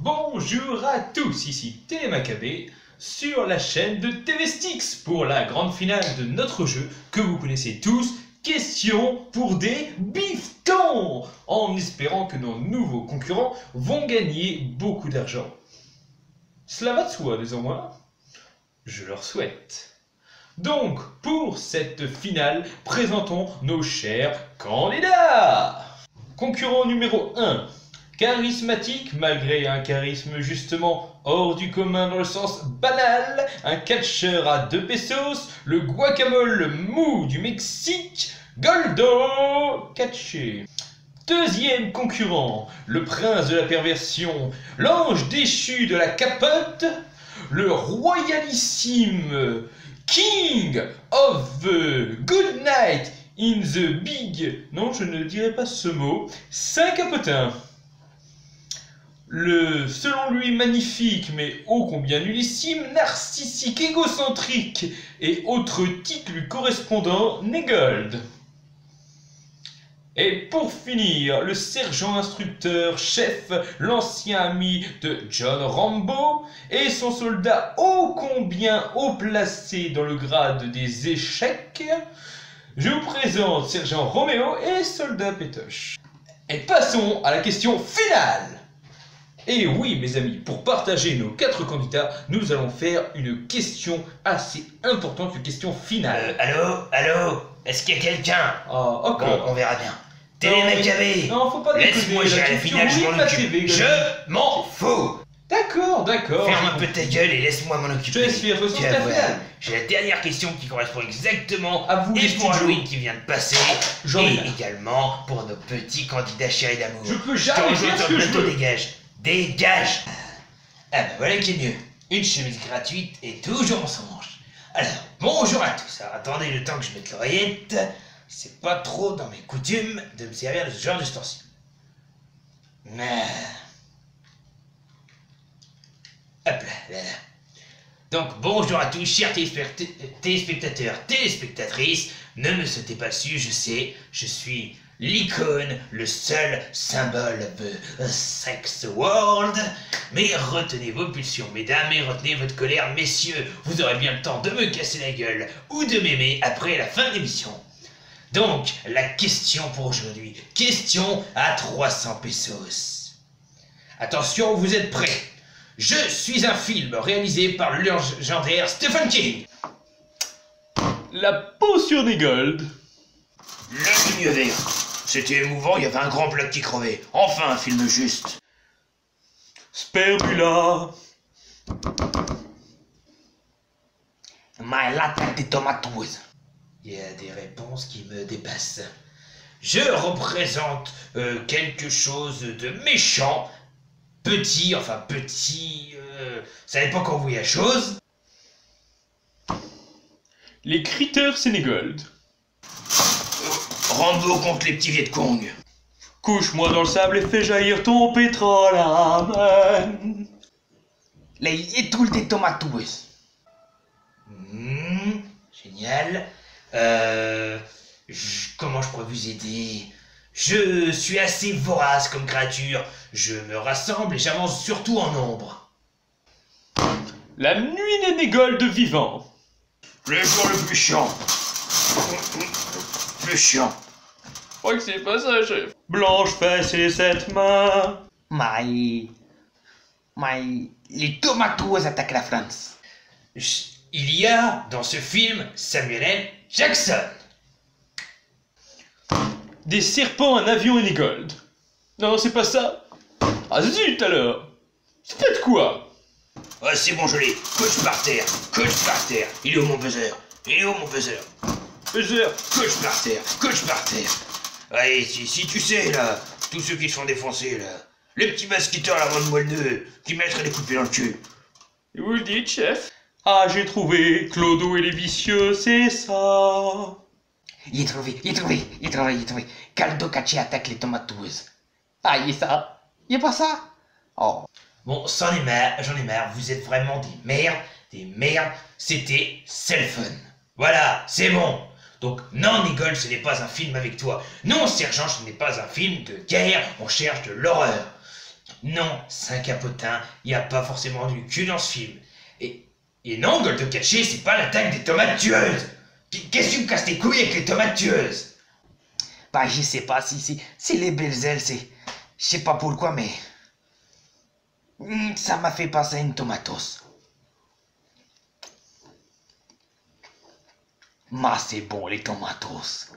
Bonjour à tous, ici Télémacabé sur la chaîne de TV Styx pour la grande finale de notre jeu que vous connaissez tous, question pour des bifetons, en espérant que nos nouveaux concurrents vont gagner beaucoup d'argent. Cela va de soi désormais, je leur souhaite. Donc, pour cette finale, présentons nos chers candidats. Concurrent numéro 1. Charismatique, malgré un charisme justement hors du commun dans le sens banal, un catcheur à 2 pesos, le guacamole mou du Mexique, Goldo Catché. Deuxième concurrent, le prince de la perversion, l'ange déchu de la capote, le royalissime King of the Good Night in the Big... Non, je ne dirai pas ce mot. Saint-Capotin. Le, selon lui, magnifique, mais ô combien nullissime, narcissique, égocentrique et autres titres lui correspondant, Négold. Et pour finir, le sergent instructeur, chef, l'ancien ami de John Rambo et son soldat ô combien haut placé dans le grade des échecs, je vous présente sergent Roméo et soldat Pétoche. Et passons à la question finale. Et oui, mes amis, pour partager nos 4 candidats, nous allons faire une question assez importante, une question finale. Allô, est-ce qu'il y a quelqu'un? Ah, ok. Bon, on verra bien. Télémacabé, Non, faut pas déconner. laisse-moi gérer la finale, je m'en occupe. Je m'en fous. D'accord. Ferme un peu ta gueule et laisse-moi m'en occuper. Je te laisse faire, Tu vas voir. J'ai la dernière question qui correspond exactement à vous, et les pour studios. Halloween qui vient de passer, J'en ai et marre. également pour nos petits candidats chéris d'amour. Je peux te jamais rejoins faire ce sur que le je plateau, veux. dégage. Ah ben voilà qui est mieux. Une chemise gratuite et toujours on s'en mange. Alors, bonjour à tous. Alors, attendez le temps que je mette l'oreillette. C'est pas trop dans mes coutumes de me servir de ce genre d'ustensile. Mais... Hop là. Donc, bonjour à tous, chers téléspectateurs, téléspectatrices. Ne me sautez pas dessus, je sais, je suis l'icône, le seul symbole de sex world. Mais retenez vos pulsions, mesdames, et retenez votre colère, messieurs. Vous aurez bien le temps de me casser la gueule ou de m'aimer après la fin de l'émission. Donc, la question pour aujourd'hui. Question à 300 pesos. Attention, vous êtes prêts? Je suis un film réalisé par le légendaire Stephen King. La potion Négold. La ligne verte. C'était émouvant, il y avait un grand bloc qui crevait. Enfin, un film juste. Spermula. My latte de tomatoes. Il y a des réponses qui me dépassent. Je représente quelque chose de méchant. Petit, ça dépend quand vous voyez la chose. Les critters Sénégold. Rambo contre les petits Vietcong. Couche-moi dans le sable et fais jaillir ton pétrole, amen. Les étoules des tomatoes. Génial. Comment je pourrais vous aider? Je suis assez vorace comme créature. Je me rassemble et j'avance surtout en nombre. La nuit des Négold vivants. Le jour le plus chiant. Plus chiant. Je crois que c'est pas ça, chef. Blanche fesse et 7 mains. Les tomatoes attaquent la France. Il y a dans ce film Samuel L. Jackson. Des serpents, un avion et Négold. Non, c'est pas ça. Ah zut alors. C'est peut-être quoi? Oh, c'est bon, je l'ai. Coach par terre. Il est où mon buzzer? Buzzer. Coach par terre. Allez, si tu sais, là, tous ceux qui se font défoncer, là. Les petits basketteurs à la bande moelleux qui mettraient des coups de pied dans le cul. Et vous le dites, chef? Ah, j'ai trouvé. Clodo et les vicieux, c'est ça. Il est trouvé. Caldo Caché attaque les tomatoes. Ah, il est ça? Il est pas ça? Oh. Bon, j'en ai marre, vous êtes vraiment des merdes, c'était Cellphone. Voilà, c'est bon. Donc, non, Négold, ce n'est pas un film avec toi. Non, Sergent, ce n'est pas un film de guerre, on cherche de l'horreur. Non, Saint-Capotin, il n'y a pas forcément du cul dans ce film. Et non, Gold Caché, c'est pas l'attaque des tomates tueuses. Qu'est-ce que tu me casses tes couilles avec les tomates tueuses? Bah, je sais pas si c'est les belles ailes, c'est... Je sais pas pourquoi, mais... ça m'a fait penser à une tomatos. Mais c'est bon, les tomatos.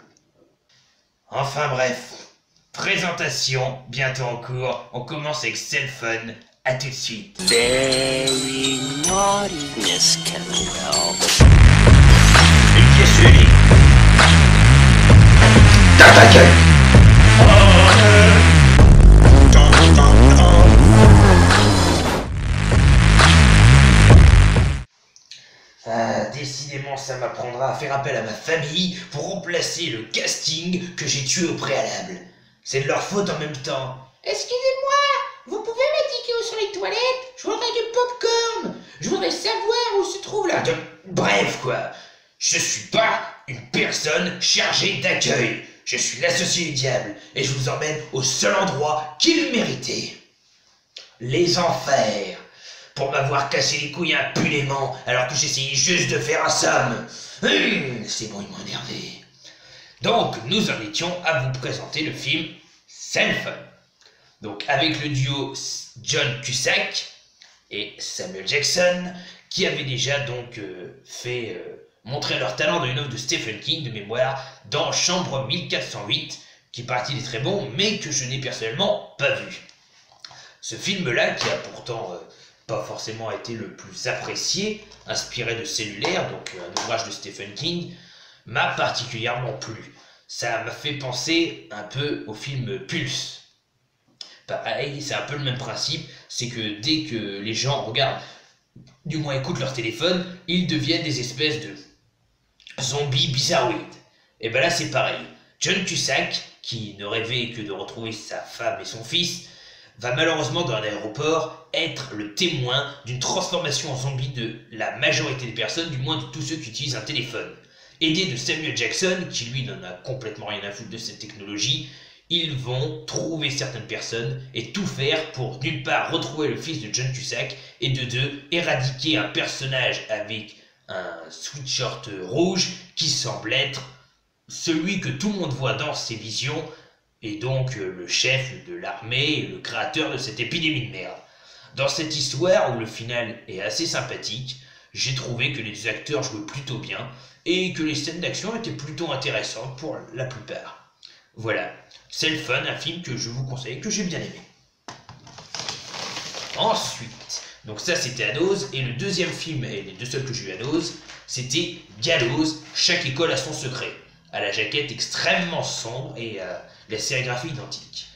Enfin bref, présentation bientôt en cours. On commence avec Cell Fun. À tout de suite. Very naughtiness can well. Une pièce unique. Dans ta gueule! Décidément, ça m'apprendra à faire appel à ma famille pour remplacer le casting que j'ai tué au préalable. C'est de leur faute en même temps. Excusez-moi, vous pouvez m'indiquer où sont les toilettes? Je voudrais du popcorn. Je voudrais savoir où se trouve la... Bref, quoi. Je suis pas une personne chargée d'accueil. Je suis l'associé du diable et je vous emmène au seul endroit qu'il méritait. Les enfers. Pour m'avoir cassé les couilles impunément alors que j'essayais juste de faire un somme. C'est bon, ils m'ont énervé. Donc, nous en étions à vous présenter le film Cell Fun. Donc, avec le duo John Cusack et Samuel Jackson, qui avaient déjà donc fait montrer leur talent dans une œuvre de Stephen King de mémoire dans Chambre 1408, qui paraît-il est très bon, mais que je n'ai personnellement pas vu. Ce film-là, qui a pourtant pas forcément été le plus apprécié, inspiré de Cellulaire, donc un ouvrage de Stephen King, m'a particulièrement plu. Ça m'a fait penser un peu au film Pulse. Pareil, c'est un peu le même principe, c'est que dès que les gens regardent, du moins écoutent leur téléphone, ils deviennent des espèces de zombies bizarroïdes. Et ben là c'est pareil. John Cusack, qui ne rêvait que de retrouver sa femme et son fils, va malheureusement dans un aéroport être le témoin d'une transformation en zombie de la majorité des personnes, du moins de tous ceux qui utilisent un téléphone. Aidé de Samuel Jackson, qui lui n'en a complètement rien à foutre de cette technologie, ils vont trouver certaines personnes et tout faire pour d'une part retrouver le fils de John Cusack et de deux éradiquer un personnage avec un sweatshirt rouge qui semble être celui que tout le monde voit dans ses visions et donc le chef de l'armée et le créateur de cette épidémie de merde. Dans cette histoire où le final est assez sympathique, j'ai trouvé que les acteurs jouaient plutôt bien et que les scènes d'action étaient plutôt intéressantes pour la plupart. Voilà, Cell Fun, un film que je vous conseille, que j'ai bien aimé. Ensuite, donc ça c'était à Dose, et le deuxième film, et les deux seuls que j'ai eu à Dose, c'était Gallows, chaque école a son secret, à la jaquette extrêmement sombre et à la sérigraphie identique.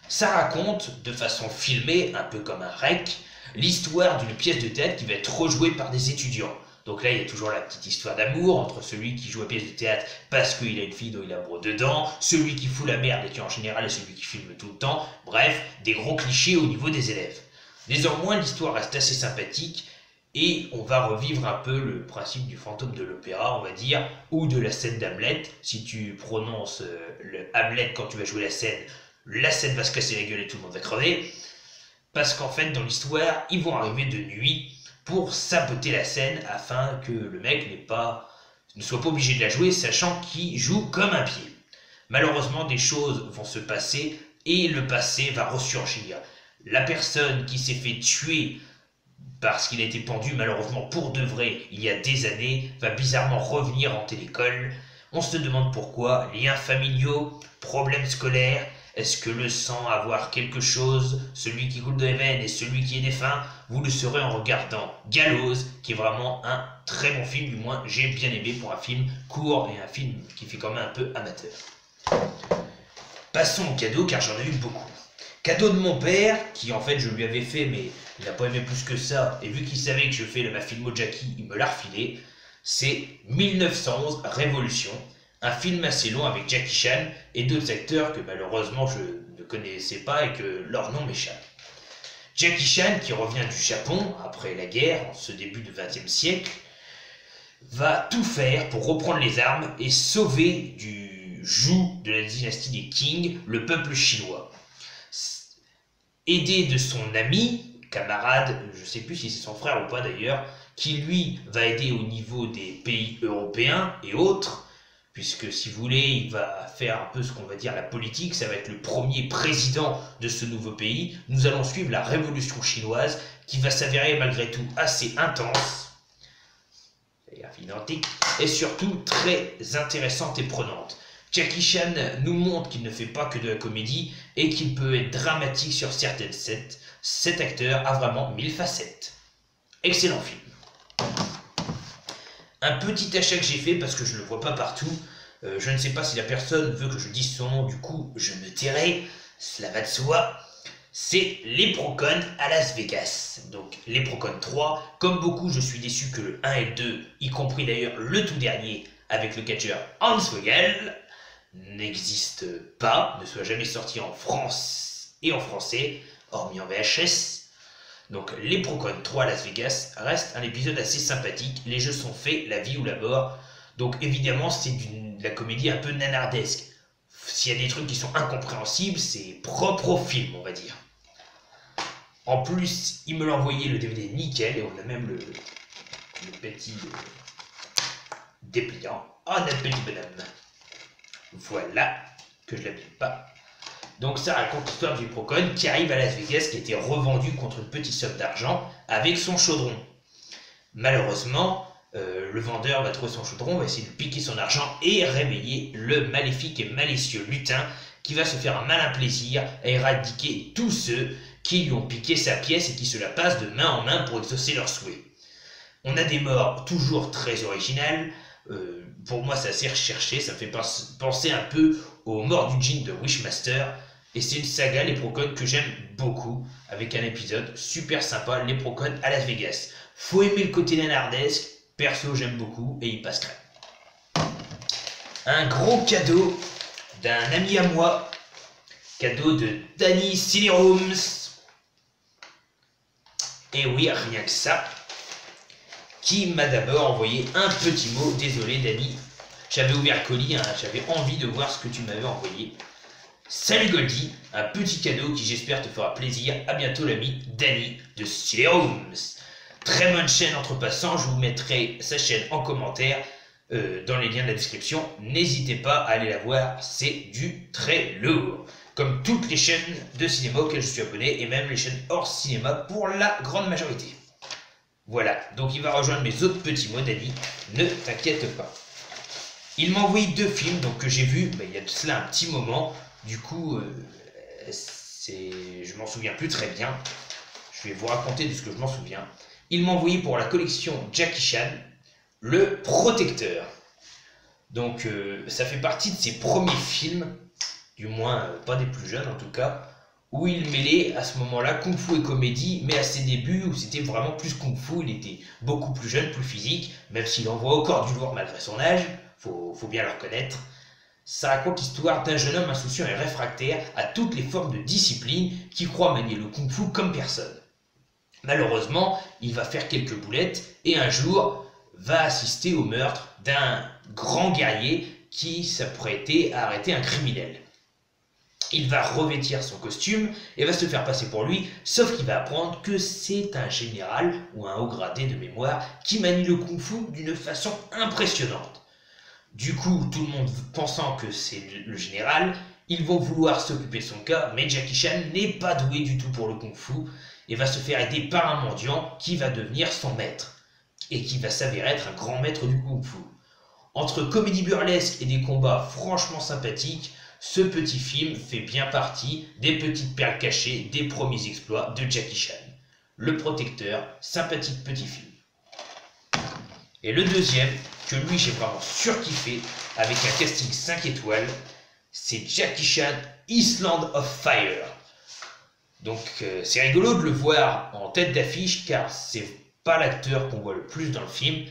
Ça raconte, de façon filmée, un peu comme un rec, l'histoire d'une pièce de théâtre qui va être rejouée par des étudiants. Donc là, il y a toujours la petite histoire d'amour entre celui qui joue la pièce de théâtre parce qu'il a une fille dont il amoureux dedans, celui qui fout la merde et qui en général est celui qui filme tout le temps, bref, des gros clichés au niveau des élèves. Néanmoins, l'histoire reste assez sympathique et on va revivre un peu le principe du fantôme de l'opéra, on va dire, ou de la scène d'Hamlet. Si tu prononces le Hamlet quand tu vas jouer la scène va se casser la gueule et tout le monde va crever. Parce qu'en fait, dans l'histoire, ils vont arriver de nuit pour saboter la scène afin que le mec ne soit pas obligé de la jouer, sachant qu'il joue comme un pied. Malheureusement, des choses vont se passer et le passé va ressurgir. La personne qui s'est fait tuer parce qu'il a été pendu malheureusement pour de vrai il y a des années va bizarrement revenir hanter l'école. On se demande pourquoi, liens familiaux, problèmes scolaires, est-ce que le sang a à voir quelque chose, celui qui coule de les veines et celui qui est défunt? Vous le saurez en regardant Gallows, qui est vraiment un très bon film, du moins j'ai bien aimé pour un film court et un film qui fait quand même un peu amateur. Passons au cadeau car j'en ai eu beaucoup. Cadeau de mon père, qui en fait je lui avais fait mais il n'a pas aimé plus que ça, et vu qu'il savait que je fais ma filmo Jackie, il me l'a refilé, c'est 1911 Révolution. Un film assez long avec Jackie Chan et d'autres acteurs que malheureusement je ne connaissais pas et que leur nom m'échappe. Jackie Chan, qui revient du Japon après la guerre, en ce début du XXe siècle, va tout faire pour reprendre les armes et sauver du joug de la dynastie des Qing le peuple chinois. aidé de son ami, camarade, je sais plus si c'est son frère ou pas d'ailleurs, qui lui va aider au niveau des pays européens et autres, puisque si vous voulez, il va faire un peu ce qu'on va dire la politique, ça va être le premier président de ce nouveau pays. Nous allons suivre la révolution chinoise qui va s'avérer malgré tout assez intense, identique, et surtout très intéressante et prenante. Jackie Chan nous montre qu'il ne fait pas que de la comédie et qu'il peut être dramatique sur certaines scènes. Cet acteur a vraiment 1000 facettes. Excellent film. Un petit achat que j'ai fait parce que je ne le vois pas partout. Je ne sais pas si la personne veut que je dise son nom, du coup je me tairai, cela va de soi. C'est Leprechaun à Las Vegas. Donc Leprechaun 3, comme beaucoup je suis déçu que le 1 et le 2, y compris d'ailleurs le tout dernier avec le catcheur Hans Vogel, n'existe pas, ne soit jamais sorti en France et en français, hormis en VHS. Donc Leprechaun 3 à Las Vegas reste un épisode assez sympathique, les jeux sont faits, la vie ou la mort, donc évidemment c'est de la comédie un peu nanardesque. S'il y a des trucs qui sont incompréhensibles, c'est propre au film, on va dire. En plus, il me l'a envoyé le DVD nickel, et on a même le petit dépliant. Oh, notre petit bonhomme. Voilà, que je l'abîme pas. Donc ça raconte l'histoire du Leprechaun qui arrive à Las Vegas, qui a été revendu contre une petite somme d'argent avec son chaudron. Malheureusement, le vendeur va trouver son chaudron, va essayer de piquer son argent et réveiller le maléfique et malicieux lutin qui va se faire un malin plaisir à éradiquer tous ceux qui lui ont piqué sa pièce et qui se la passent de main en main pour exaucer leurs souhaits. On a des morts toujours très originales. Pour moi, c'est assez recherché. Ça me fait penser un peu aux morts du djinn de Wishmaster. Et c'est une saga, Leprechaun, que j'aime beaucoup, avec un épisode super sympa, Leprechaun à Las Vegas. Faut aimer le côté nanardesque. Perso, j'aime beaucoup et il passe crème. Un gros cadeau d'un ami à moi. Cadeau de Danny Cinerooms. Et oui, rien que ça. Qui m'a d'abord envoyé un petit mot. Désolé, Danny. J'avais ouvert le colis, hein, j'avais envie de voir ce que tu m'avais envoyé. Salut Goldie, un petit cadeau qui j'espère te fera plaisir. À bientôt l'ami Danny de Cinerooms. Très bonne chaîne entre passants, je vous mettrai sa chaîne en commentaire dans les liens de la description. N'hésitez pas à aller la voir, c'est du très lourd. Comme toutes les chaînes de cinéma auxquelles je suis abonné et même les chaînes hors cinéma pour la grande majorité. Voilà, donc il va rejoindre mes autres petits mots, Danny, ne t'inquiète pas. Il m'a envoyé 2 films donc, que j'ai vus il y a de cela un petit moment. Du coup, je m'en souviens plus très bien. Je vais vous raconter de ce que je m'en souviens. Il m'a envoyé pour la collection Jackie Chan, Le Protecteur. Donc ça fait partie de ses premiers films, du moins pas des plus jeunes en tout cas, où il mêlait à ce moment-là Kung Fu et comédie, mais à ses débuts où c'était vraiment plus Kung Fu, il était beaucoup plus jeune, plus physique, même s'il envoie encore du lourd malgré son âge, faut bien le reconnaître. Ça raconte l'histoire d'un jeune homme insouciant et réfractaire à toutes les formes de discipline qui croit manier le Kung Fu comme personne. Malheureusement, il va faire quelques boulettes et un jour va assister au meurtre d'un grand guerrier qui s'apprêtait à arrêter un criminel. Il va revêtir son costume et va se faire passer pour lui, sauf qu'il va apprendre que c'est un général ou un haut gradé de mémoire qui manie le Kung Fu d'une façon impressionnante. Du coup, tout le monde pensant que c'est le général, ils vont vouloir s'occuper de son cas, mais Jackie Chan n'est pas doué du tout pour le Kung Fu et va se faire aider par un mendiant qui va devenir son maître et qui va s'avérer être un grand maître du Kung Fu. Entre comédie burlesque et des combats franchement sympathiques, ce petit film fait bien partie des petites perles cachées des premiers exploits de Jackie Chan. Le Protecteur, sympathique petit film. Et le deuxième, que lui j'ai vraiment surkiffé, avec un casting 5 étoiles, c'est Jackie Chan Island of Fire. Donc c'est rigolo de le voir en tête d'affiche car c'est pas l'acteur qu'on voit le plus dans le film.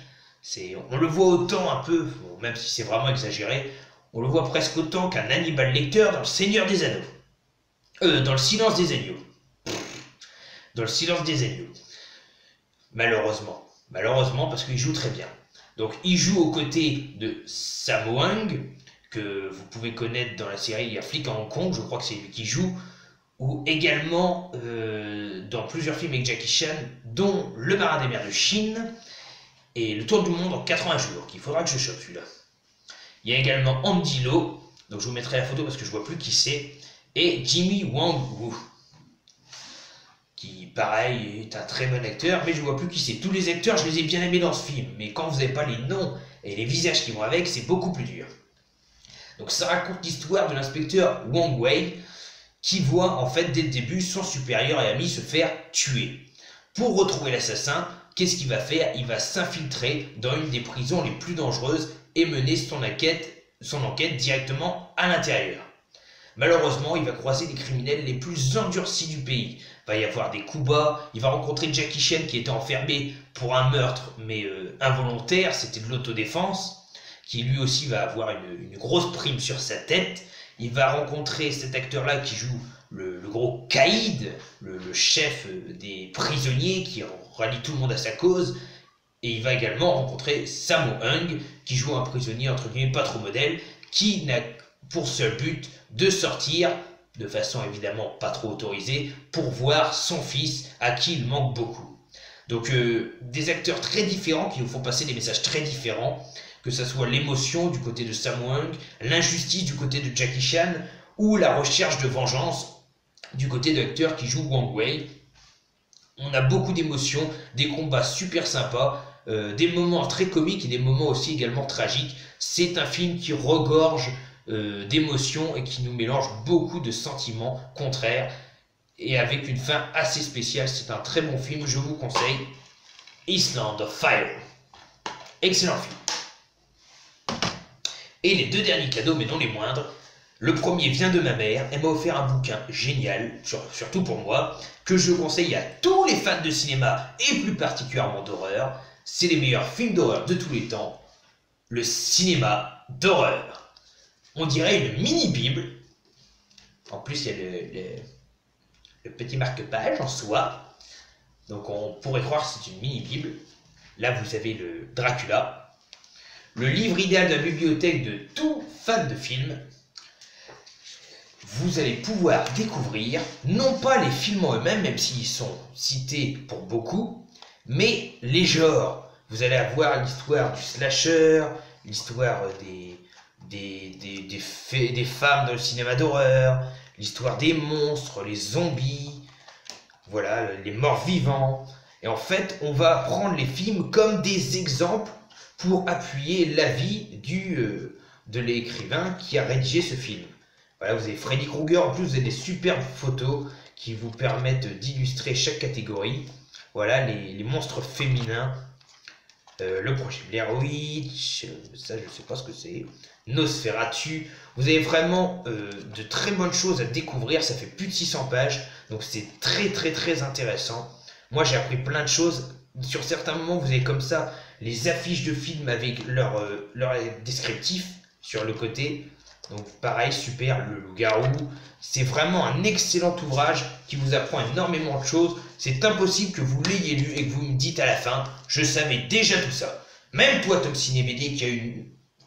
On le voit autant un peu, même si c'est vraiment exagéré, on le voit presque autant qu'un Hannibal Lecter dans Le Seigneur des Anneaux. Dans Le Silence des Agneaux. Dans Le Silence des Agneaux. Malheureusement. Malheureusement parce qu'il joue très bien. Donc il joue aux côtés de Sammo Hung, que vous pouvez connaître dans la série Flic à Hong Kong, je crois que c'est lui qui joue, ou également dans plusieurs films avec Jackie Chan, dont Le Marin des mers de Chine et Le Tour du monde en 80 jours, qu'il faudra que je chope celui-là. Il y a également Andy Lau, donc je vous mettrai la photo parce que je vois plus qui c'est, et Jimmy Wang Woo, qui pareil est un très bon acteur, mais je vois plus qui c'est. Tous les acteurs, je les ai bien aimés dans ce film, mais quand vous n'avez pas les noms et les visages qui vont avec, c'est beaucoup plus dur. Donc ça raconte l'histoire de l'inspecteur Wang Wei, qui voit en fait dès le début son supérieur et ami se faire tuer. Pour retrouver l'assassin, qu'est-ce qu'il va faire? Il va s'infiltrer dans une des prisons les plus dangereuses et mener son enquête directement à l'intérieur. Malheureusement, il va croiser les criminels les plus endurcis du pays. Il va y avoir des coups bas, il va rencontrer Jackie Chan qui était enfermé pour un meurtre, mais involontaire, c'était de l'autodéfense, qui lui aussi va avoir une grosse prime sur sa tête. Il va rencontrer cet acteur-là qui joue le gros caïd, le chef des prisonniers qui rallie tout le monde à sa cause. Et il va également rencontrer Sammo Hung, qui joue un prisonnier entre guillemets pas trop modèle, qui n'a pour seul but de sortir, de façon évidemment pas trop autorisée, pour voir son fils à qui il manque beaucoup. Donc des acteurs très différents qui nous font passer des messages très différents, que ce soit l'émotion du côté de Sammo Hung, l'injustice du côté de Jackie Chan, ou la recherche de vengeance du côté de l'acteur qui joue Wang Wei. On a beaucoup d'émotions, des combats super sympas, des moments très comiques et des moments aussi également tragiques. C'est un film qui regorge d'émotions et qui nous mélange beaucoup de sentiments contraires et avec une fin assez spéciale. C'est un très bon film, je vous conseille. Island of Fire. Excellent film. Et les deux derniers cadeaux, mais non les moindres. Le premier vient de ma mère, elle m'a offert un bouquin génial, surtout pour moi, que je conseille à tous les fans de cinéma et plus particulièrement d'horreur. C'est les meilleurs films d'horreur de tous les temps, le cinéma d'horreur. On dirait une mini-bible. En plus, il y a le petit marque-page en soie. Donc on pourrait croire que c'est une mini-bible. Là, vous avez le Dracula, le livre idéal de la bibliothèque de tout fan de films. Vous allez pouvoir découvrir, non pas les films en eux-mêmes, même s'ils sont cités pour beaucoup, mais les genres. Vous allez avoir l'histoire du slasher, l'histoire des femmes dans le cinéma d'horreur, l'histoire des monstres, les zombies, voilà, les morts vivants. Et en fait, on va prendre les films comme des exemples pour appuyer l'avis de l'écrivain qui a rédigé ce film. Voilà, vous avez Freddy Krueger, en plus vous avez des superbes photos qui vous permettent d'illustrer chaque catégorie. Voilà, les monstres féminins, le projet Blair Witch, ça je sais pas ce que c'est, Nosferatu. Vous avez vraiment de très bonnes choses à découvrir, ça fait plus de 600 pages, donc c'est très très très intéressant. Moi j'ai appris plein de choses. Sur certains moments vous avez comme ça les affiches de films avec leur descriptif sur le côté. Donc pareil, super, le loup-garou. C'est vraiment un excellent ouvrage qui vous apprend énormément de choses. C'est impossible que vous l'ayez lu et que vous me dites à la fin, je savais déjà tout ça. Même toi, Tom Ciné BD,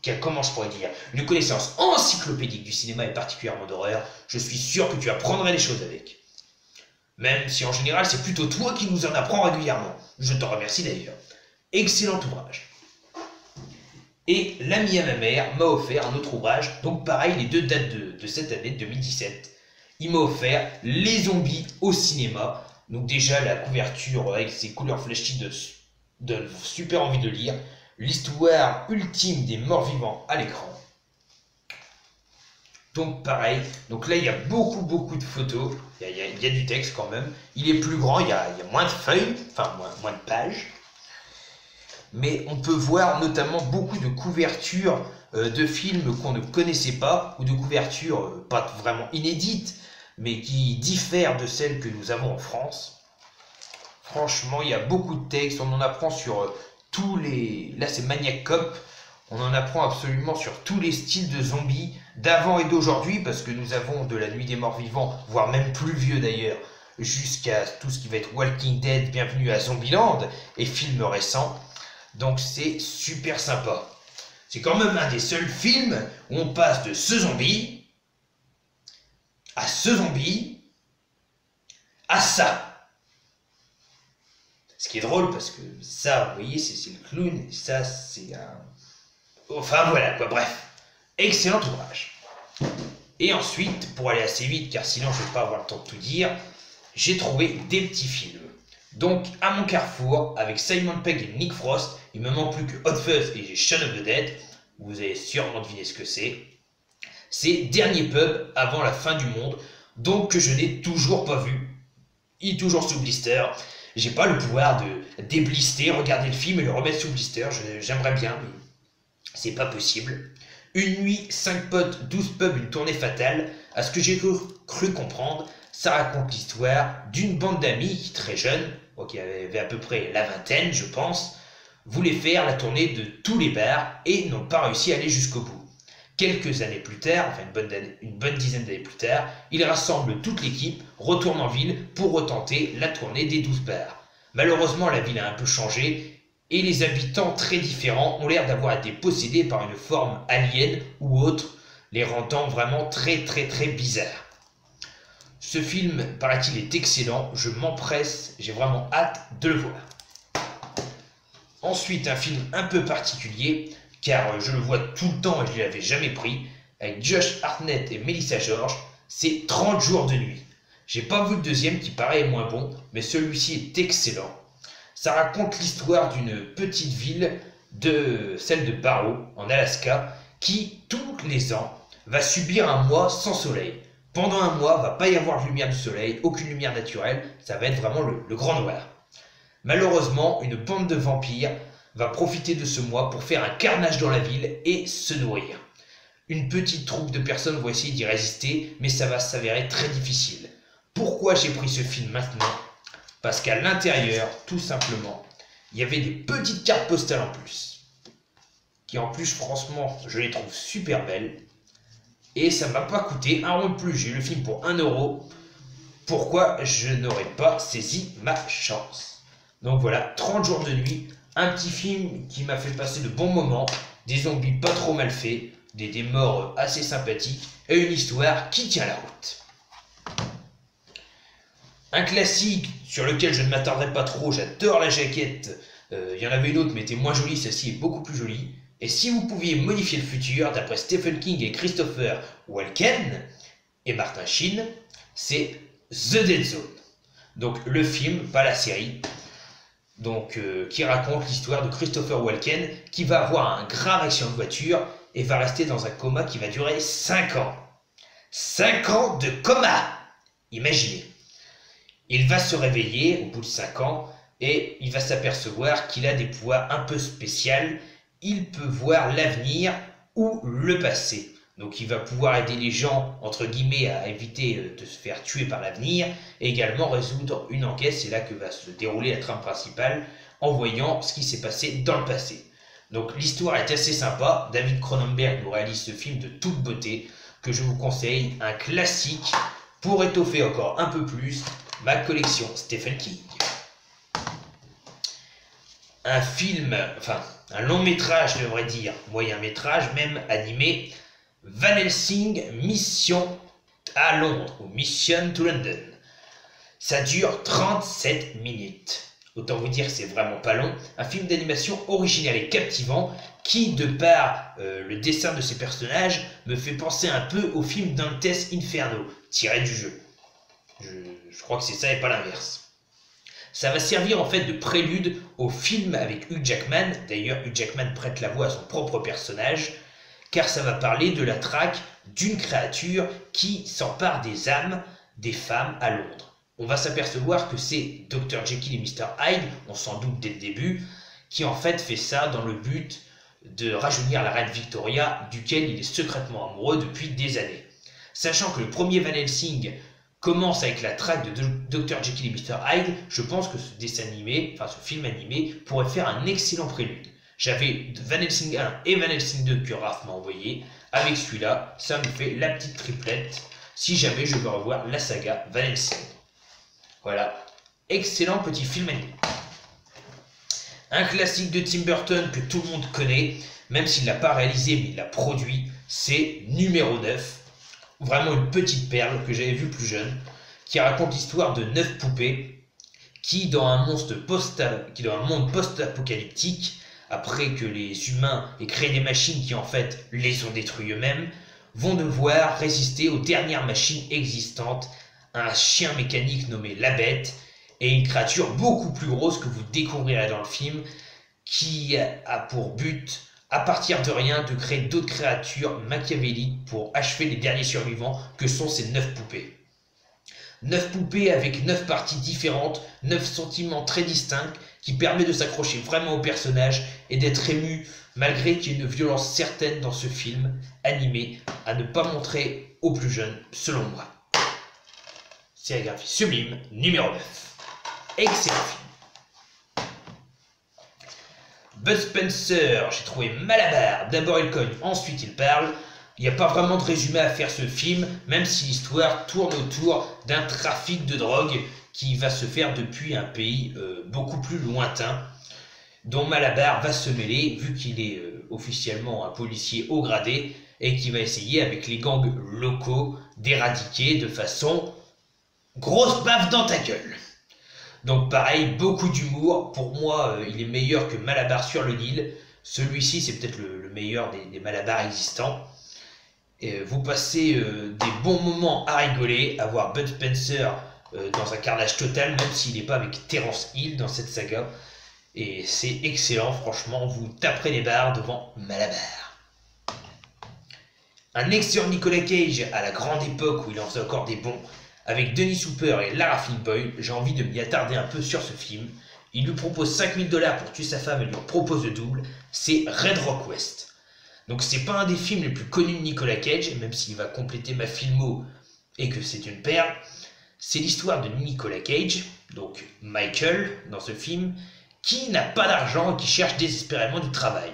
qui a, comment je pourrais dire, une connaissance encyclopédique du cinéma et particulièrement d'horreur, je suis sûr que tu apprendrais des choses avec. Même si en général, c'est plutôt toi qui nous en apprends régulièrement. Je t'en remercie d'ailleurs. Excellent ouvrage. Et l'ami à ma mère m'a offert un autre ouvrage, donc pareil, les deux dates de cette année, 2017. Il m'a offert Les zombies au cinéma. Donc déjà, la couverture avec ses couleurs flashy donne super envie de lire. L'histoire ultime des morts vivants à l'écran. Donc pareil, donc là il y a beaucoup de photos, il y a du texte quand même. Il est plus grand, il y a moins de feuilles, enfin moins de pages. Mais on peut voir notamment beaucoup de couvertures de films qu'on ne connaissait pas, ou de couvertures pas vraiment inédites, mais qui diffèrent de celles que nous avons en France. Franchement, il y a beaucoup de textes, on en apprend sur tous les... Là c'est Maniac Cop, on en apprend absolument sur tous les styles de zombies, d'avant et d'aujourd'hui, parce que nous avons de la Nuit des Morts Vivants, voire même plus vieux d'ailleurs, jusqu'à tout ce qui va être Walking Dead, Bienvenue à Zombieland, et films récents. Donc c'est super sympa. C'est quand même un des seuls films où on passe de ce zombie à ce zombie à ça. Ce qui est drôle parce que ça, vous voyez, c'est le clown, et ça, c'est un... Enfin voilà quoi, bref. Excellent ouvrage. Et ensuite, pour aller assez vite, car sinon je ne vais pas avoir le temps de tout dire, j'ai trouvé des petits films. Donc, à mon carrefour, avec Simon Pegg et Nick Frost, il me manque plus que Hot Fuzz et j'ai Shaun of the Dead. Vous avez sûrement deviné ce que c'est. C'est Dernier Pub avant la fin du monde, donc que je n'ai toujours pas vu. Il est toujours sous blister. J'ai pas le pouvoir de déblister, regarder le film et le remettre sous blister. J'aimerais bien, mais c'est pas possible. Une nuit, 5 potes, 12 pubs, une tournée fatale. À ce que j'ai cru comprendre, ça raconte l'histoire d'une bande d'amis qui, très jeunes, qui avait à peu près la vingtaine, je pense, voulaient faire la tournée de tous les bars et n'ont pas réussi à aller jusqu'au bout. Quelques années plus tard, enfin une bonne dizaine d'années plus tard, ils rassemblent toute l'équipe, retournent en ville pour retenter la tournée des 12 bars. Malheureusement, la ville a un peu changé et les habitants très différents ont l'air d'avoir été possédés par une forme alien ou autre, les rendant vraiment très bizarres. Ce film, paraît-il, est excellent, je m'empresse, j'ai vraiment hâte de le voir. Ensuite, un film un peu particulier, car je le vois tout le temps et je ne l'avais jamais pris, avec Josh Hartnett et Melissa George, c'est 30 jours de nuit. J'ai pas vu le deuxième qui paraît moins bon, mais celui-ci est excellent. Ça raconte l'histoire d'une petite ville, celle de Barrow, en Alaska, qui, tous les ans, va subir un mois sans soleil. Pendant un mois, il ne va pas y avoir de lumière du soleil, aucune lumière naturelle, ça va être vraiment le grand noir. Malheureusement, une bande de vampires va profiter de ce mois pour faire un carnage dans la ville et se nourrir. Une petite troupe de personnes vont essayer d'y résister, mais ça va s'avérer très difficile. Pourquoi j'ai pris ce film maintenant? Parce qu'à l'intérieur, tout simplement, il y avait des petites cartes postales en plus. Qui en plus, franchement, je les trouve super belles. Et ça ne m'a pas coûté un rond de plus. J'ai eu le film pour 1 €. Pourquoi je n'aurais pas saisi ma chance? Donc voilà, 30 jours de nuit. Un petit film qui m'a fait passer de bons moments. Des zombies pas trop mal faits. Des morts assez sympathiques. Et une histoire qui tient la route. Un classique sur lequel je ne m'attarderai pas trop, j'adore la jaquette. Il y en avait une autre mais était moins jolie, celle-ci est beaucoup plus jolie. Et si vous pouviez modifier le futur, d'après Stephen King et Christopher Walken et Martin Sheen, c'est The Dead Zone. Donc le film, pas la série, donc qui raconte l'histoire de Christopher Walken qui va avoir un grave accident de voiture et va rester dans un coma qui va durer 5 ans. 5 ans de coma! Imaginez. Il va se réveiller au bout de 5 ans et il va s'apercevoir qu'il a des pouvoirs un peu spéciaux. Il peut voir l'avenir ou le passé. Donc il va pouvoir aider les gens, entre guillemets, à éviter de se faire tuer par l'avenir et également résoudre une enquête. C'est là que va se dérouler la trame principale en voyant ce qui s'est passé dans le passé. Donc l'histoire est assez sympa. David Cronenberg nous réalise ce film de toute beauté que je vous conseille. Un classique pour étoffer encore un peu plus ma collection Stephen King. Un film, enfin un long métrage, je devrais dire, moyen métrage, même animé, Van Helsing Mission à Londres, ou Mission to London. Ça dure 37 minutes. Autant vous dire que c'est vraiment pas long. Un film d'animation original et captivant qui, de par le dessin de ses personnages, me fait penser un peu au film Dante's Inferno, tiré du jeu. Je crois que c'est ça et pas l'inverse. Ça va servir en fait de prélude au film avec Hugh Jackman. D'ailleurs, Hugh Jackman prête la voix à son propre personnage, car ça va parler de la traque d'une créature qui s'empare des âmes des femmes à Londres. On va s'apercevoir que c'est Dr. Jekyll et Mr. Hyde, on s'en doute dès le début, qui en fait fait ça dans le but de rajeunir la reine Victoria, duquel il est secrètement amoureux depuis des années. Sachant que le premier Van Helsing commence avec la traque de Dr. Jekyll et Mr. Hyde, je pense que ce dessin animé, enfin ce film animé, pourrait faire un excellent prélude. J'avais Van Helsing 1 et Van Helsing 2 que Raph m'a envoyé. Avec celui-là, ça me fait la petite triplette si jamais je veux revoir la saga Van Helsing. Voilà, excellent petit film animé. Un classique de Tim Burton que tout le monde connaît, même s'il ne l'a pas réalisé mais il l'a produit, c'est Numéro 9. Vraiment une petite perle que j'avais vue plus jeune, qui raconte l'histoire de 9 poupées qui, dans un monde post-apocalyptique, après que les humains aient créé des machines qui en fait les ont détruits eux-mêmes, vont devoir résister aux dernières machines existantes, un chien mécanique nommé la Bête et une créature beaucoup plus grosse que vous découvrirez dans le film, qui a pour but, à partir de rien, de créer d'autres créatures machiavéliques pour achever les derniers survivants que sont ces 9 poupées. 9 poupées avec 9 parties différentes, 9 sentiments très distincts qui permettent de s'accrocher vraiment au personnage et d'être ému malgré qu'il y ait une violence certaine dans ce film animé à ne pas montrer aux plus jeunes, selon moi. Sérigraphie sublime, numéro 9. Excellent film. Bud Spencer, j'ai trouvé Malabar. D'abord il cogne, ensuite il parle. Il n'y a pas vraiment de résumé à faire ce film, même si l'histoire tourne autour d'un trafic de drogue qui va se faire depuis un pays beaucoup plus lointain, dont Malabar va se mêler, vu qu'il est officiellement un policier haut gradé, et qui va essayer avec les gangs locaux d'éradiquer de façon grosse baffe dans ta gueule. Donc pareil, beaucoup d'humour. Pour moi, il est meilleur que Malabar sur le Nil. Celui-ci, c'est peut-être le meilleur des Malabars existants. Et vous passez des bons moments à rigoler, à voir Bud Spencer dans un carnage total, même s'il n'est pas avec Terence Hill dans cette saga. Et c'est excellent, franchement, vous taperez les barres devant Malabar. Un excellent Nicolas Cage à la grande époque où il en faisait encore des bons, avec Dennis Hooper et Lara Flynn Boyle. J'ai envie de m'y attarder un peu sur ce film. Il lui propose 5 000 $ pour tuer sa femme et lui en propose le double. C'est Red Rock West. Donc c'est pas un des films les plus connus de Nicolas Cage, même s'il va compléter ma filmo et que c'est une perle. C'est l'histoire de Nicolas Cage, donc Michael dans ce film, qui n'a pas d'argent et qui cherche désespérément du travail.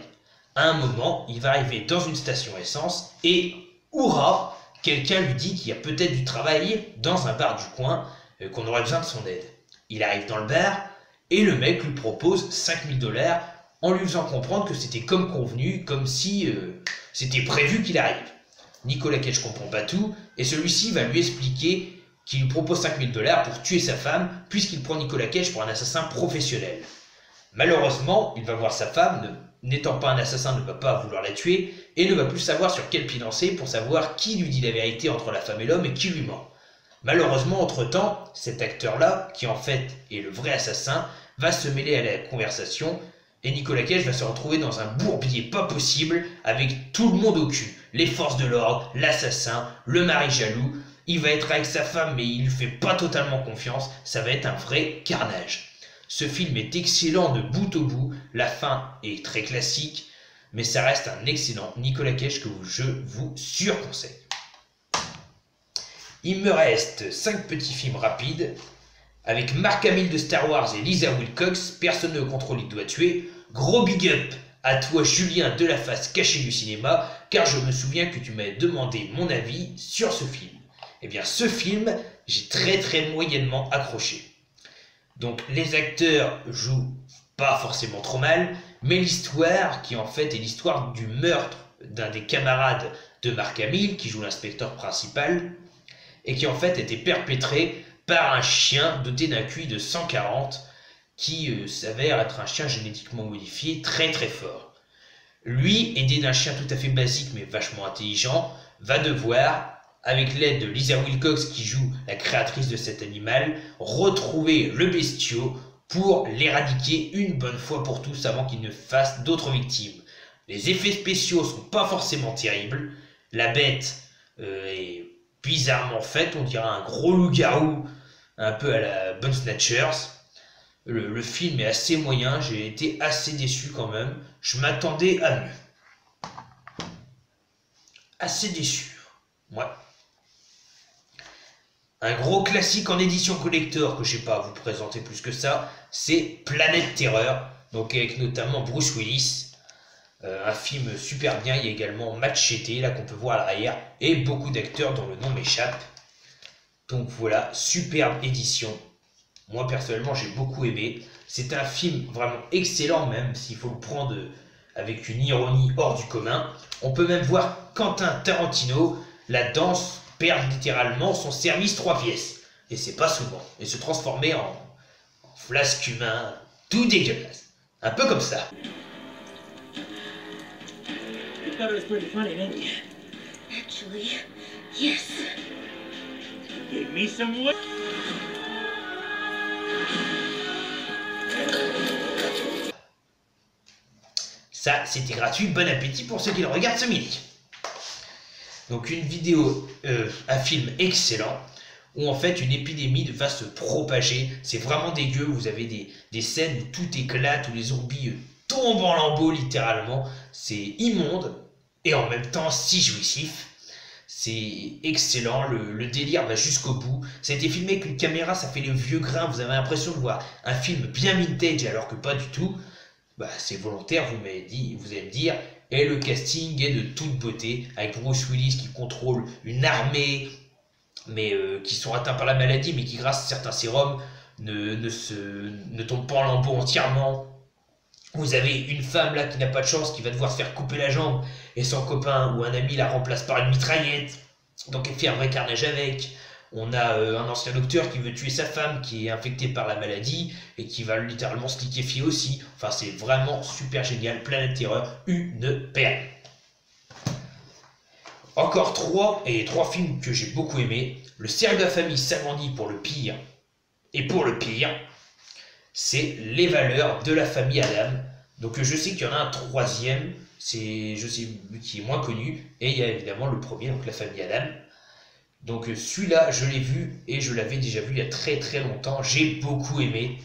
À un moment, il va arriver dans une station essence et, hurrah, quelqu'un lui dit qu'il y a peut-être du travail dans un bar du coin, qu'on aurait besoin de son aide. Il arrive dans le bar et le mec lui propose 5 000 $ en lui faisant comprendre que c'était comme convenu, comme si c'était prévu qu'il arrive. Nicolas Cage comprend pas tout, et celui-ci va lui expliquer qu'il lui propose 5 000 $ pour tuer sa femme, puisqu'il prend Nicolas Cage pour un assassin professionnel. Malheureusement, il va voir sa femme, n'étant pas un assassin, ne va pas vouloir la tuer, et ne va plus savoir sur quel pied danser pour savoir qui lui dit la vérité entre la femme et l'homme et qui lui ment. Malheureusement, entre-temps, cet acteur-là, qui en fait est le vrai assassin, va se mêler à la conversation, et Nicolas Cage va se retrouver dans un bourbier pas possible avec tout le monde au cul. Les forces de l'ordre, l'assassin, le mari jaloux. Il va être avec sa femme mais il lui fait pas totalement confiance. Ça va être un vrai carnage. Ce film est excellent de bout au bout. La fin est très classique. Mais ça reste un excellent Nicolas Cage que je vous surconseille. Il me reste 5 petits films rapides. Avec Mark Hamill de Star Wars et Lisa Wilcox, personne ne contrôle, il doit tuer. Gros big up à toi Julien de la face cachée du cinéma, car je me souviens que tu m'avais demandé mon avis sur ce film. Eh bien ce film, j'ai très moyennement accroché. Donc les acteurs jouent pas forcément trop mal, mais l'histoire, qui en fait est l'histoire du meurtre d'un des camarades de Mark Hamill, qui joue l'inspecteur principal, et qui en fait était perpétrée par un chien doté d'un QI de 140 qui s'avère être un chien génétiquement modifié très fort. Lui, aidé d'un chien tout à fait basique mais vachement intelligent, va devoir, avec l'aide de Lisa Wilcox qui joue la créatrice de cet animal, retrouver le bestiau pour l'éradiquer une bonne fois pour tous avant qu'il ne fasse d'autres victimes. Les effets spéciaux sont pas forcément terribles, la bête est bizarrement faite, on dirait un gros loup-garou, un peu à la Bone Snatchers. Le film est assez moyen, j'ai été assez déçu quand même. Je m'attendais à mieux. Assez déçu, ouais. Un gros classique en édition collector que je n'ai pas à vous présenter plus que ça, c'est Planète Terreur, donc avec notamment Bruce Willis. Un film super bien, il y a également Machete, là qu'on peut voir à l'arrière, et beaucoup d'acteurs dont le nom m'échappe. Donc voilà, superbe édition. Moi personnellement j'ai beaucoup aimé. C'est un film vraiment excellent, même s'il faut le prendre avec une ironie hors du commun. On peut même voir Quentin Tarantino, la danse perd littéralement son service 3 pièces. et c'est pas souvent, et se transformer en flasque humain, tout dégueulasse. Un peu comme ça. You thought it was pretty funny, didn't you? Actually, yes. Give me some wood. Ça, c'était gratuit, bon appétit pour ceux qui le regardent ce midi. Donc une vidéo, un film excellent, où en fait une épidémie va se propager. C'est vraiment dégueu, vous avez des scènes où tout éclate, où les zombies tombent en lambeaux littéralement. C'est immonde, et en même temps si jouissif. C'est excellent, le délire va jusqu'au bout. Ça a été filmé avec une caméra, ça fait le vieux grain, vous avez l'impression de voir un film bien vintage alors que pas du tout. Bah, c'est volontaire, vous allez me dire, et le casting est de toute beauté, avec Bruce Willis qui contrôle une armée, mais qui sont atteints par la maladie, mais qui grâce à certains sérums ne tombent pas en lambeaux entièrement. Vous avez une femme là qui n'a pas de chance, qui va devoir se faire couper la jambe, et son copain ou un ami la remplace par une mitraillette, donc elle fait un vrai carnage avec. On a un ancien docteur qui veut tuer sa femme, qui est infectée par la maladie, et qui va littéralement se liquéfier aussi. Enfin, c'est vraiment super génial. Planète Terreur, une perle. Encore trois films que j'ai beaucoup aimés. Le cercle de la famille s'agrandit pour le pire, et pour le pire, c'est Les valeurs de la famille Adam. Donc je sais qu'il y en a un troisième, je sais qui est moins connu, et il y a évidemment le premier, donc La famille Adam. Donc celui-là, je l'ai vu et je l'avais déjà vu il y a très très longtemps. J'ai beaucoup aimé.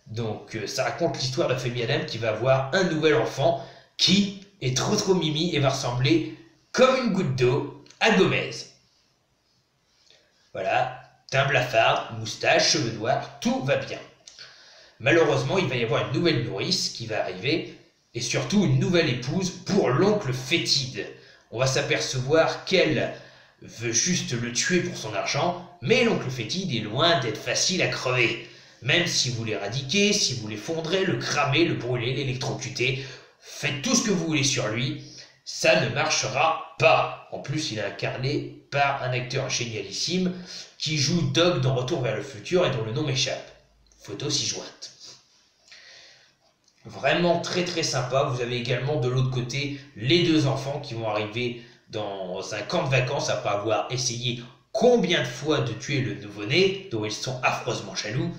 Donc ça raconte l'histoire de la famille Adam qui va avoir un nouvel enfant qui est trop mimi et va ressembler comme une goutte d'eau à Gomez. Voilà, teint blafard, moustache, cheveux noirs, tout va bien. Malheureusement, il va y avoir une nouvelle nourrice qui va arriver et surtout une nouvelle épouse pour l'oncle fétide. On va s'apercevoir qu'elle veut juste le tuer pour son argent, mais l'oncle fétide est loin d'être facile à crever. Même si vous l'éradiquez, si vous l'effondrez, le cramez, le brûlez, l'électrocuter, faites tout ce que vous voulez sur lui, ça ne marchera pas. En plus, il est incarné par un acteur génialissime qui joue Doc dans Retour vers le futur et dont le nom m'échappe. Photo ci-jointe. Vraiment très très sympa. Vous avez également de l'autre côté les deux enfants qui vont arriver dans un camp de vacances après avoir essayé combien de fois de tuer le nouveau-né, dont ils sont affreusement jaloux,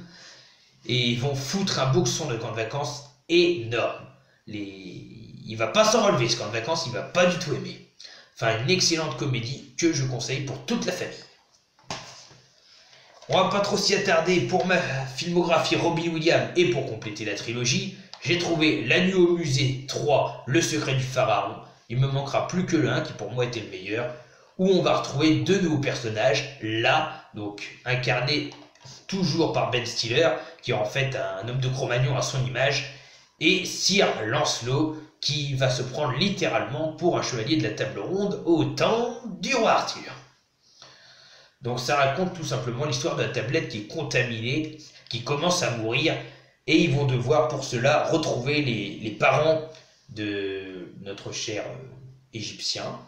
et ils vont foutre un boxon de camp de vacances énorme. Il va pas s'en relever ce camp de vacances, il va pas du tout aimer. Enfin, une excellente comédie que je conseille pour toute la famille. On va pas trop s'y attarder. Pour ma filmographie Robin Williams et pour compléter la trilogie, j'ai trouvé La nuit au musée 3, Le secret du pharaon. Il me manquera plus que le 1 qui pour moi était le meilleur, où on va retrouver deux nouveaux personnages, là, donc incarné toujours par Ben Stiller, qui est en fait un homme de Cro-Magnon à son image, et Sir Lancelot, qui va se prendre littéralement pour un chevalier de la table ronde au temps du roi Arthur. Donc ça raconte tout simplement l'histoire de la tablette qui est contaminée, qui commence à mourir, et ils vont devoir pour cela retrouver les parents de notre cher Égyptien,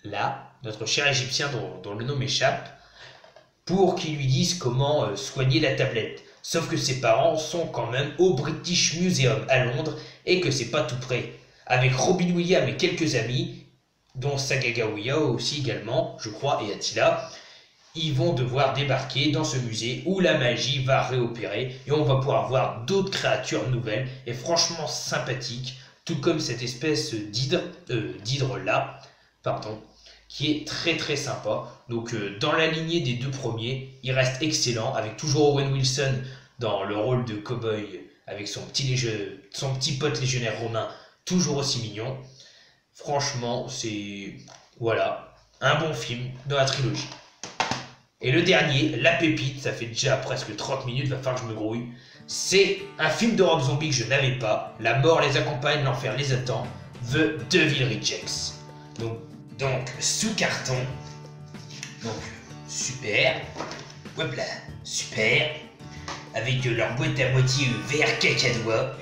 là, notre cher Égyptien dont le nom m'échappe, pour qu'ils lui disent comment soigner la tablette. Sauf que ses parents sont quand même au British Museum à Londres et que c'est pas tout près. Avec Robin Williams et quelques amis, dont Sagaga aussi également, je crois, et Attila, ils vont devoir débarquer dans ce musée où la magie va réopérer et on va pouvoir voir d'autres créatures nouvelles et franchement sympathiques, tout comme cette espèce d'hydre là, pardon, qui est très très sympa. Donc dans la lignée des deux premiers, il reste excellent, avec toujours Owen Wilson dans le rôle de cow-boy, avec son petit pote légionnaire romain, toujours aussi mignon. Franchement, c'est, voilà, un bon film dans la trilogie. Et le dernier, la pépite, ça fait déjà presque 30 minutes, va falloir que je me grouille. C'est un film d'horreur zombie que je n'avais pas. La mort les accompagne, l'enfer les attend. The Devil Rejects. Donc sous carton. Donc super. Hop là, super. Avec leur boîte à moitié vert cacadois.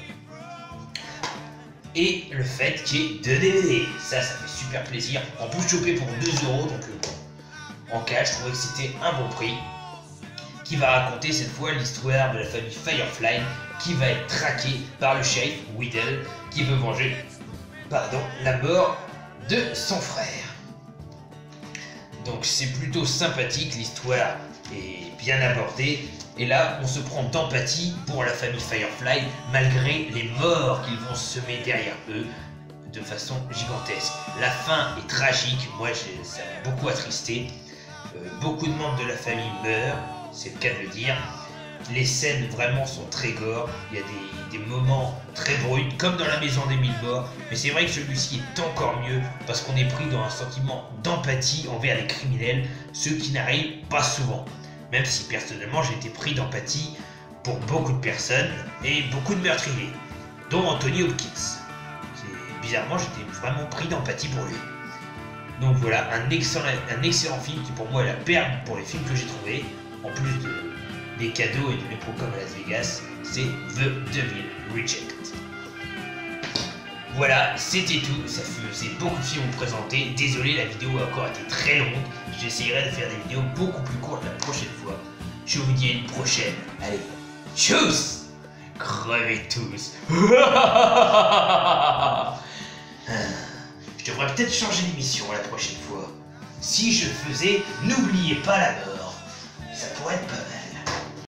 Et le fait qu'il y ait 2 DVD. Ça fait super plaisir. En plus chopé pour 2 €, donc bon. en cage, je trouvais que c'était un bon prix, qui va raconter cette fois l'histoire de la famille Firefly qui va être traquée par le shérif Weedle qui veut venger la mort de son frère. Donc c'est plutôt sympathique, l'histoire est bien abordée et là on se prend d'empathie pour la famille Firefly malgré les morts qu'ils vont semer derrière eux de façon gigantesque. La fin est tragique, moi ça m'a beaucoup attristé. Beaucoup de membres de la famille meurent, c'est le cas de le dire. Les scènes vraiment sont très gore, il y a des moments très bruts, comme dans La Maison des Mille Morts, mais c'est vrai que celui-ci est encore mieux parce qu'on est pris dans un sentiment d'empathie envers les criminels, ce qui n'arrive pas souvent. Même si personnellement j'ai été pris d'empathie pour beaucoup de personnes et beaucoup de meurtriers, dont Anthony Hopkins. Bizarrement, j'étais vraiment pris d'empathie pour lui. Donc voilà, un excellent film qui pour moi est la perle pour les films que j'ai trouvés, en plus des cadeaux et de l'éprocom à Las Vegas, c'est The Devil Reject. Voilà, c'était tout, ça faisait beaucoup de films à vous présenter, désolé la vidéo a encore été très longue, j'essaierai de faire des vidéos beaucoup plus courtes la prochaine fois. Je vous dis à une prochaine, allez, tchuss, crevez tous. Je devrais peut-être changer d'émission la prochaine fois. Si je faisais N'oubliez pas la mort, ça pourrait être pas mal.